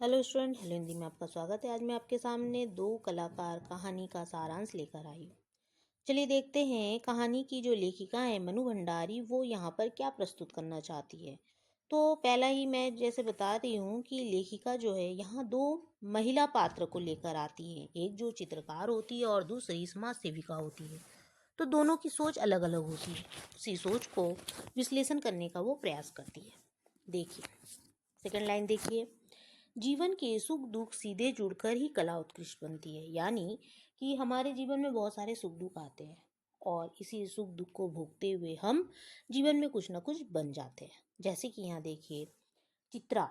Hello student, hello Hindi में आपका स्वागत है। आज मैं आपके सामने दो कलाकार कहानी का सारांश लेकर आई हूँ। चलिए देखते हैं कहानी की जो लेखिका है मनु भंडारी, वो यहाँ पर क्या प्रस्तुत करना चाहती है। तो पहला ही मैं जैसे बता रही हूँ कि लेखिका जो है यहाँ दो महिला पात्र को लेकर आती है। एक जो चित्रकार होती है और दूसरी समाज सेविका होती है। तो दोनों की सोच अलग अलग होती है। उसी सोच को विश्लेषण करने का वो प्रयास करती है। देखिए सेकंड लाइन देखिए। जीवन के सुख दुख सीधे जुड़कर ही कला उत्कृष्ट बनती है। यानी कि हमारे जीवन में बहुत सारे सुख दुख आते हैं और इसी सुख दुख को भोगते हुए हम जीवन में कुछ ना कुछ बन जाते हैं। जैसे कि यहाँ देखिए चित्रा,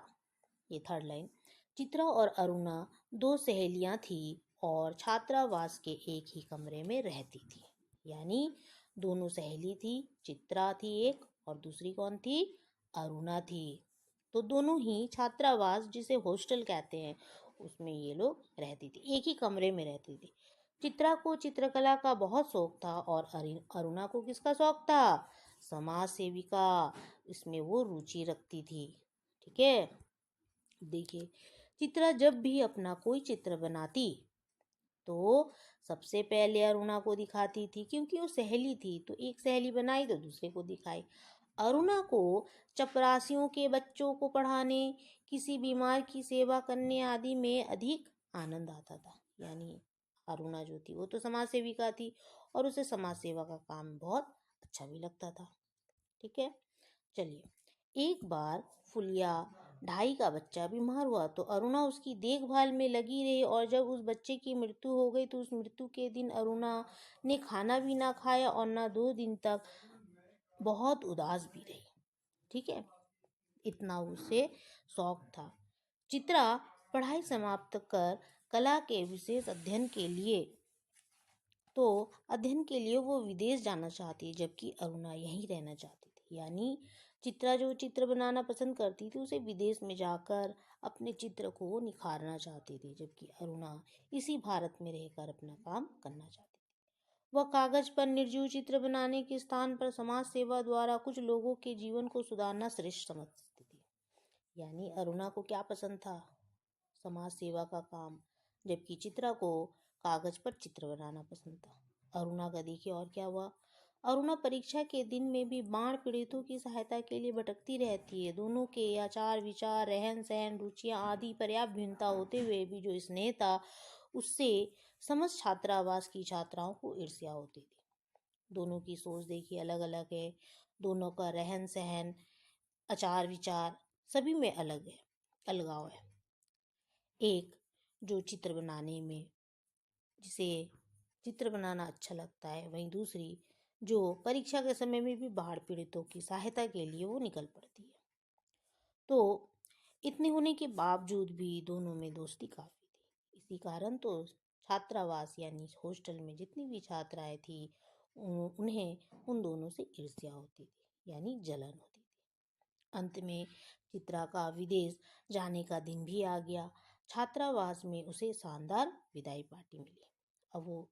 ये थर्ड लाइन। चित्रा और अरुणा दो सहेलियां थी और छात्रावास के एक ही कमरे में रहती थी। यानी दोनों सहेली थी, चित्रा थी एक और दूसरी कौन थी, अरुणा थी। तो दोनों ही छात्रावास जिसे हॉस्टल कहते हैं उसमें ये लोग रहती थी, एक ही कमरे में रहती थी। चित्रा को चित्रकला का बहुत शौक था और अरुणा को किसका शौक था, समाज सेविका, इसमें वो रुचि रखती थी। ठीक है, देखिए चित्रा जब भी अपना कोई चित्र बनाती तो सबसे पहले अरुणा को दिखाती थी, क्योंकि वो सहेली थी तो एक सहेली बनाई तो दूसरे को दिखाई। अरुणा को चपरासियों के बच्चों को पढ़ाने, किसी बीमार की सेवा करने आदि में अधिक आनंद आता था। यानी अरुणा जो थी वो तो समाज सेविका थी और उसे समाज सेवा का काम बहुत अच्छा भी लगता था। ठीक है, चलिए एक बार फुलिया ढाई का बच्चा बीमार हुआ तो अरुणा उसकी देखभाल में लगी रही और जब उस बच्चे की मृत्यु हो गई तो उस मृत्यु के दिन अरुणा ने खाना भी ना खाया और ना 2 दिन तक बहुत उदास भी रही। ठीक है, इतना उसे शौक था। चित्रा पढ़ाई समाप्त कर कला के विशेष अध्ययन के लिए वो विदेश जाना चाहती है, जबकि अरुणा यहीं रहना चाहती थी। यानी चित्रा जो चित्र बनाना पसंद करती थी उसे विदेश में जाकर अपने चित्र को निखारना चाहती थी, जबकि अरुणा इसी भारत में रहकर अपना काम करना चाहती थी। वह कागज पर निर्जीव चित्र बनाने के स्थान पर समाज सेवा द्वारा कुछ लोगों के जीवन को सुधारना श्रेष्ठ समझती थी। यानी अरुणा को क्या पसंद था, समाज सेवा का काम, जबकि चित्रा को कागज पर चित्र बनाना पसंद था। अरुणा का देखिए और क्या हुआ। अरुणा परीक्षा के दिन में भी बाढ़ पीड़ितों की सहायता के लिए भटकती रहती है। दोनों के आचार विचार, रहन सहन, रुचियां आदि पर्याप्त भिन्नता होते हुए भी जो स्नेह था उससे समस्त छात्रावास की छात्राओं को ईर्ष्या होती थी। दोनों की सोच देखिए अलग अलग है। दोनों का रहन सहन, आचार विचार सभी में अलगाव है। एक जो चित्र बनाने में जिसे चित्र बनाना अच्छा लगता है, वहीं दूसरी जो परीक्षा के समय में भी बाढ़ पीड़ितों की सहायता के लिए वो निकल पड़ती है। तो इतने होने के बावजूद भी दोनों में दोस्ती काफ़ी थी। इसी कारण तो छात्रावास यानी हॉस्टल में जितनी भी छात्राएं थी उन्हें उन दोनों से ईर्ष्या होती थी, यानी जलन होती थी। अंत में चित्रा का विदेश जाने का दिन भी आ गया। छात्रावास में उसे शानदार विदाई पार्टी मिली। अब वो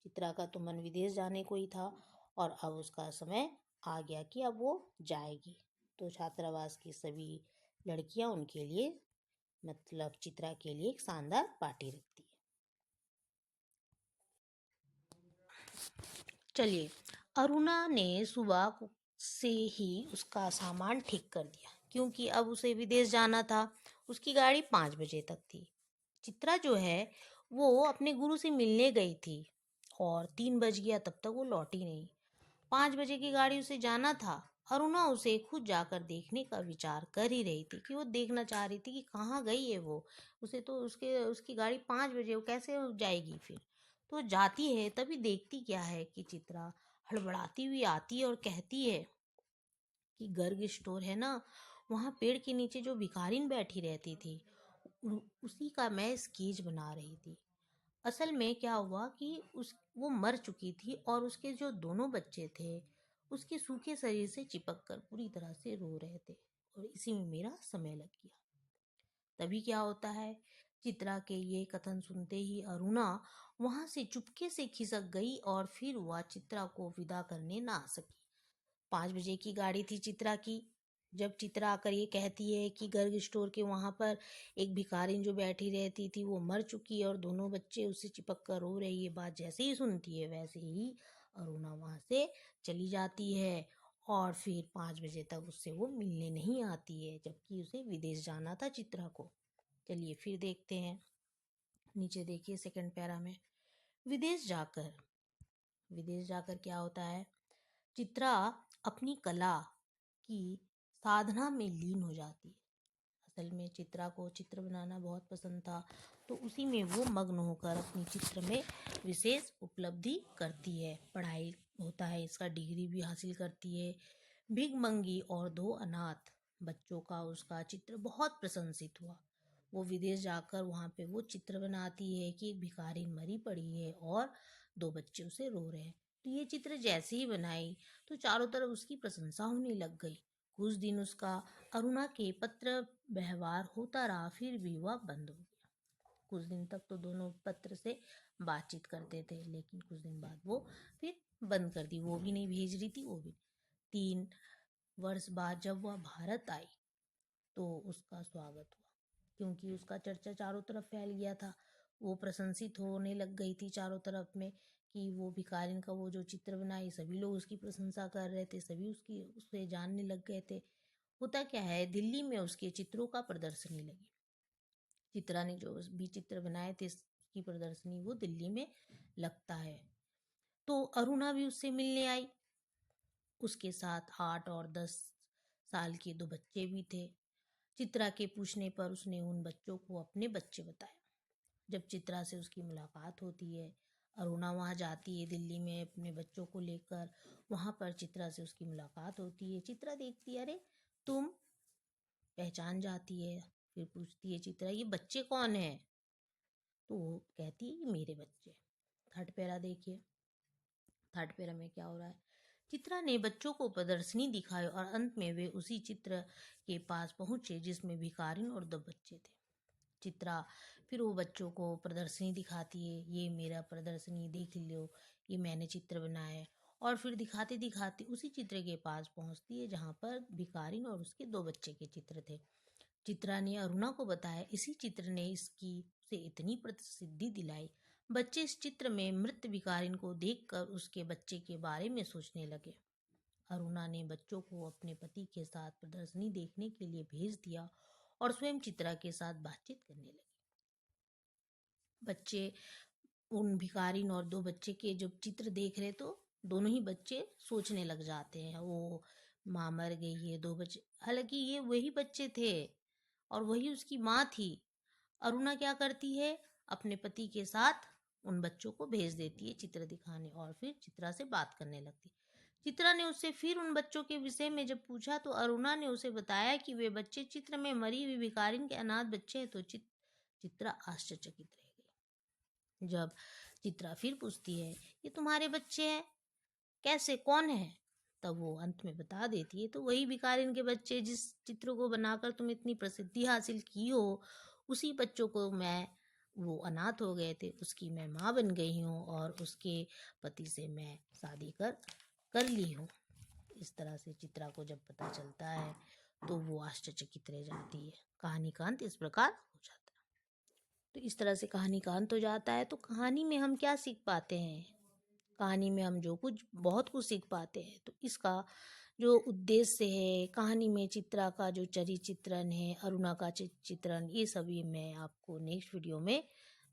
चित्रा का तो मन विदेश जाने को ही था और अब उसका समय आ गया कि अब वो जाएगी। तो छात्रावास की सभी लड़कियां उनके लिए मतलब चित्रा के लिए एक शानदार पार्टी रखती है। चलिए अरुणा ने सुबह से ही उसका सामान ठीक कर दिया, क्योंकि अब उसे विदेश जाना था। उसकी गाड़ी 5 बजे तक थी। चित्रा जो है वो अपने गुरु से मिलने गई थी और 3 बज गया तब तक वो लौटी नहीं। 5 बजे की गाड़ी उसे जाना था। अरुणा उसे खुद जाकर देखने का विचार कर ही रही थी, कि वो देखना चाह रही थी कि कहाँ गई है वो। उसे तो उसकी गाड़ी 5 बजे, वो कैसे जाएगी फिर। तो जाती है तभी देखती क्या है कि चित्रा हड़बड़ाती हुई आती है और कहती है कि गर्ग स्टोर है ना, वहाँ पेड़ के नीचे जो भिखारिन बैठी रहती थी उसी का मैं स्केच बना रही थी। असल में क्या हुआ कि उस वो मर चुकी थी और उसके जो दोनों बच्चे थे उसके सूखे शरीर से चिपक कर पूरी तरह से रो रहे थे और इसी में मेरा समय लग गया। तभी क्या होता है, चित्रा के ये कथन सुनते ही अरुणा वहां से चुपके से खिसक गई और फिर वह चित्रा को विदा करने ना आ सकी। 5 बजे की गाड़ी थी चित्रा की। जब चित्रा आकर ये कहती है कि गर्ग स्टोर के वहाँ पर एक भिखारिन जो बैठी रहती थी वो मर चुकी है और दोनों बच्चे उससे चिपक कर रो रहे, ये बात जैसे ही सुनती है वैसे ही अरुणा वहाँ से चली जाती है और फिर 5 बजे तक उससे वो मिलने नहीं आती है, जबकि उसे विदेश जाना था चित्रा को। चलिए फिर देखते हैं, नीचे देखिए सेकंड पैरा में। विदेश जाकर विदेश जाकर क्या होता है, चित्रा अपनी कला की साधना में लीन हो जाती है। असल में चित्रा को चित्र बनाना बहुत पसंद था, तो उसी में वो मग्न होकर अपनी चित्र में विशेष उपलब्धि करती है। पढ़ाई होता है, इसका डिग्री भी हासिल करती है। भिगमंगी और 2 अनाथ बच्चों का उसका चित्र बहुत प्रशंसित हुआ। वो विदेश जाकर वहाँ पे वो चित्र बनाती है कि एक भिखारी मरी पड़ी है और 2 बच्चे उसे रो रहे हैं। तो ये चित्र जैसे ही बनाई तो चारों तरफ उसकी प्रशंसा होने लग गई। कुछ दिन उसका अरुणा के पत्र व्यवहार होता रहा, फिर भी वह बंद हो गया। कुछ दिन तक तो दोनों पत्र से बातचीत करते थे, लेकिन कुछ दिन बाद वो फिर बंद कर दी, वो भी नहीं भेज रही थी, वो भी। 3 वर्ष बाद जब वह भारत आई तो उसका स्वागत हुआ, क्योंकि उसका चर्चा चारों तरफ फैल गया था। वो प्रशंसित होने लग गई थी चारों तरफ में कि वो भिखारिन का वो जो चित्र बनाई, सभी लोग उसकी प्रशंसा कर रहे थे, सभी उसे जानने लग गए थे। होता क्या है, दिल्ली में उसके चित्रों का प्रदर्शनी लगी। चित्रा ने जो भी चित्र बनाए थे उसकी प्रदर्शनी वो दिल्ली में लगता है। तो अरुणा भी उससे मिलने आई। उसके साथ 8 और 10 साल के 2 बच्चे भी थे। चित्रा के पूछने पर उसने उन बच्चों को अपने बच्चे बताए। जब चित्रा से उसकी मुलाकात होती है, अरुणा वहाँ जाती है दिल्ली में अपने बच्चों को लेकर। वहाँ पर चित्रा से उसकी मुलाकात होती है। चित्रा देखती है, अरे तुम, पहचान जाती है। फिर पूछती है चित्रा, ये बच्चे कौन है? तो वो कहती है, ये मेरे बच्चे। थर्ड पैरा देखिए। थर्ड पैरा में क्या हो रहा है, चित्रा ने बच्चों को प्रदर्शनी दिखाई और अंत में वे उसी चित्र के पास पहुंचे जिसमें भिखारिन और 2 बच्चे थे। चित्रा फिर वो बच्चों को प्रदर्शनी दिखाती है, ये मेरा प्रदर्शनी देख लो, ये मैंने चित्र बनाया है। और फिर दिखाते दिखाते उसी चित्र के पास पहुंचती है जहां पर भिखारिन और उसके 2 बच्चे के चित्र थे। चित्रा ने अरुणा को बताया, इसी चित्र ने इसकी उसे इतनी प्रसिद्धि दिलाई। बच्चे इस चित्र में मृत भिखारिन को देखकर उसके बच्चे के बारे में सोचने लगे। अरुणा ने बच्चों को अपने पति के साथ प्रदर्शनी देखने के लिए भेज दिया और स्वयं चित्रा के साथ बातचीत करने लगी। बच्चे उन भिखारिन और 2 बच्चे के जब चित्र देख रहे तो दोनों ही बच्चे सोचने लग जाते हैं, वो माँ मर गई है, 2 बच्चे, हालांकि ये वही बच्चे थे और वही उसकी माँ थी। अरुणा क्या करती है, अपने पति के साथ उन बच्चों को भेज देती है चित्र दिखाने और फिर चित्रा से बात करने लगती है। चित्रा ने उससे फिर उन बच्चों के विषय में जब पूछा तो अरुणा ने उसे बताया कि वे बच्चे चित्र में मरी हुई भिखारिन के अनाथ बच्चे हैं। तो चित्रा आश्चर्यचकित रह गई। जब चित्रा फिर पूछती है, ये तुम्हारे बच्चे हैं, कैसे, कौन है? तब वो अंत में बता देती है, तो वही भिखारिन के बच्चे जिस चित्र को बनाकर तुम इतनी प्रसिद्धि हासिल की हो, उसी बच्चों को मैं, वो अनाथ हो गए थे, उसकी मैं माँ बन गई हूँ और उसके पति से मैं शादी कर ली हूँ। इस तरह से चित्रा को जब पता चलता है तो वो आश्चर्यचकित रह जाती है। कहानी का अंत इस प्रकार हो जाता है। तो इस तरह से कहानी का अंत हो जाता है। तो कहानी में हम क्या सीख पाते हैं? कहानी में हम जो कुछ बहुत कुछ सीख पाते हैं। तो इसका जो उद्देश्य है, कहानी में चित्रा का जो चरित्र चित्रण है, अरुणा का चित्रण, ये सभी मैं आपको नेक्स्ट वीडियो में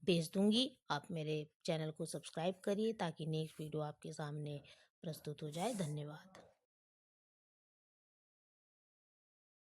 भेज दूंगी। आप मेरे चैनल को सब्सक्राइब करिए ताकि नेक्स्ट वीडियो आपके सामने प्रस्तुत हो जाए। धन्यवाद।